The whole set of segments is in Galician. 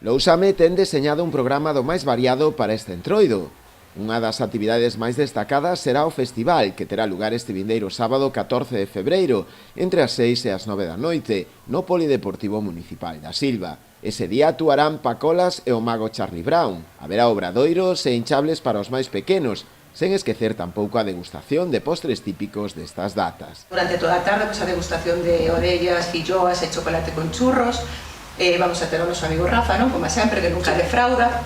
Lousame ten deseñado un programa do máis variado para este entroido. Unha das actividades máis destacadas será o festival, que terá lugar este vindeiro sábado 14 de febreiro, entre as 6 e as 9 da noite, no Polideportivo Municipal da Silva. Ese día actuarán Pacolas e o mago Charlie Brown. Haberá obradoiros e hinchables para os máis pequenos, sen esquecer tampouco a degustación de postres típicos destas datas. Durante toda a tarde, a degustación de orellas, filloas e chocolate con churros. Vamos a ter o noso amigo Rafa, non? Como sempre, que nunca defrauda.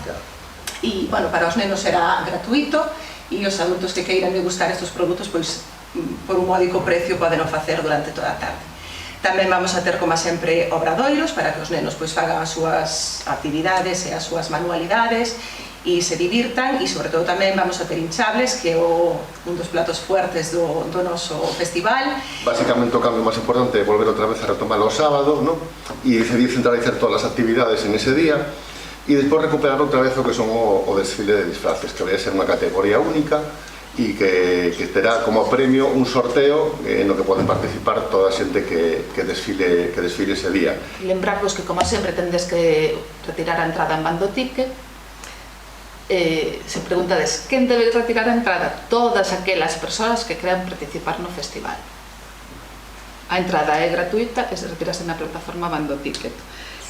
E, bueno, para os nenos será gratuito e os adultos que queiran degustar estes produtos, pois, por un módico precio, poden facer durante toda a tarde. Tamén vamos a ter, como sempre, obradoiros para que os nenos pois fagan as súas actividades e as súas manualidades e se divirtan, e sobre todo tamén vamos a ter hinchables, que é un dos platos fuertes do noso festival. Básicamente o cambio máis importante é volver outra vez a retomar o sábado, ¿no? E decidir centralizar todas as actividades en ese día e despois recuperar outra vez o que son o desfile de disfraces, que vai ser unha categoría única e que terá como premio un sorteo no que poden participar toda a xente que desfile ese día. Lembrarvos que, como sempre, tendes que retirar a entrada en bando ticket. Se preguntades quen debe retirar a entrada, todas aquelas persoas que queran participar no festival. A entrada é gratuita e se retirase na plataforma Bando Ticket.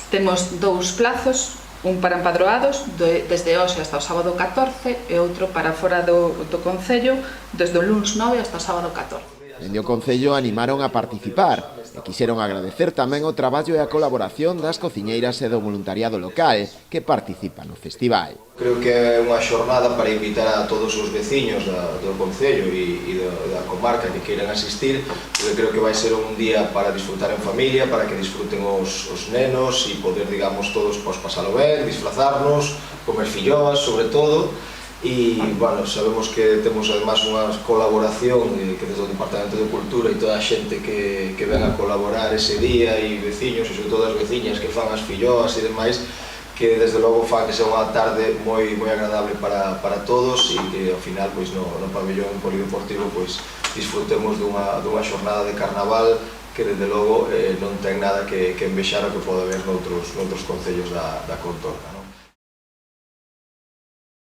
Temos dous plazos, un para empadroados desde hoxe hasta o sábado 14 e outro para fora do Concello desde o luns 9 hasta o sábado 14. Dende o Concello animaron a participar e quixeron agradecer tamén o traballo e a colaboración das cociñeiras e do voluntariado local que participan no festival. Creo que é unha xornada para invitar a todos os veciños do Concello e da comarca que queiran asistir, porque creo que vai ser un día para disfrutar en familia, para que disfruten os nenos e poder, digamos, todos pasalo ben, disfrazarnos, comer filloas, sobre todo. E, bueno, sabemos que temos además unha colaboración que desde o Departamento de Cultura e toda a xente que ven a colaborar ese día e veciños, e sobre todo as veciñas que fan as filloas e demais, que desde logo fan que sea unha tarde moi agradable para todos e que ao final pois no pabellón polideportivo pois disfrutemos dunha xornada de carnaval que desde logo non ten nada que envexar o que pode haber noutros concellos da contorna.